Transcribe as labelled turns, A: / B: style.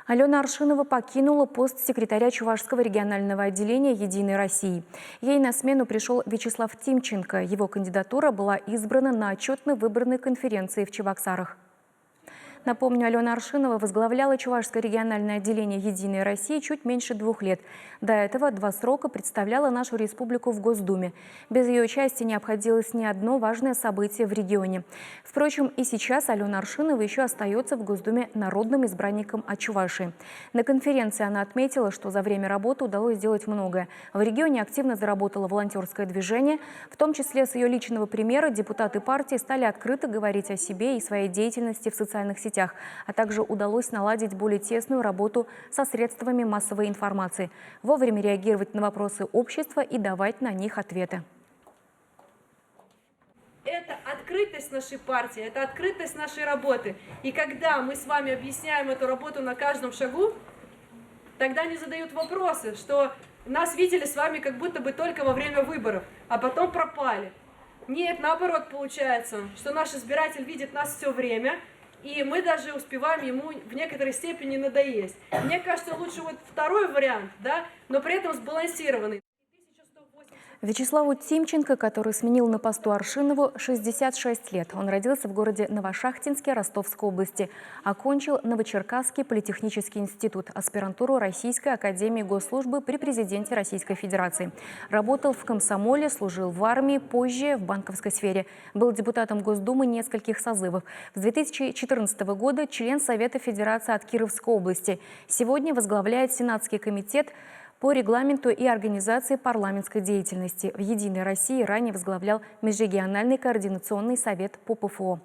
A: Алена Аршинова покинула пост секретаря Чувашского регионального отделения «Единой России». Ей на смену пришел Вячеслав Тимченко. Его кандидатура была избрана на отчетной выборной конференции в Чебоксарах. Напомню, Алена Аршинова возглавляла Чувашское региональное отделение «Единой России» чуть меньше 2 лет. До этого 2 срока представляла нашу республику в Госдуме. Без ее участия не обходилось ни одно важное событие в регионе. Впрочем, и сейчас Алена Аршинова еще остается в Госдуме народным избранником от Чувашии. На конференции она отметила, что за время работы удалось сделать многое. В регионе активно заработало волонтерское движение. В том числе с ее личного примера депутаты партии стали открыто говорить о себе и своей деятельности в социальных сетях, а также удалось наладить более тесную работу со средствами массовой информации, вовремя реагировать на вопросы общества и давать на них ответы.
B: Это открытость нашей партии, это открытость нашей работы. И когда мы с вами объясняем эту работу на каждом шагу, тогда не задают вопросы, что нас видели с вами как будто бы только во время выборов, а потом пропали. Нет, наоборот получается, что наш избиратель видит нас все время, и мы даже успеваем ему в некоторой степени надоесть. Мне кажется, лучше вот второй вариант, да, но при этом сбалансированный.
A: Вячеславу Тимченко, который сменил на посту Аршинову, 66 лет. Он родился в городе Новошахтинске Ростовской области. Окончил Новочеркасский политехнический институт, аспирантуру Российской академии госслужбы при президенте Российской Федерации. Работал в комсомоле, служил в армии, позже в банковской сфере. Был депутатом Госдумы нескольких созывов. С 2014 года член Совета Федерации от Кировской области. Сегодня возглавляет Сенатский комитет по регламенту и организации парламентской деятельности. В «Единой России» ранее возглавлял Межрегиональный координационный совет по ПФО.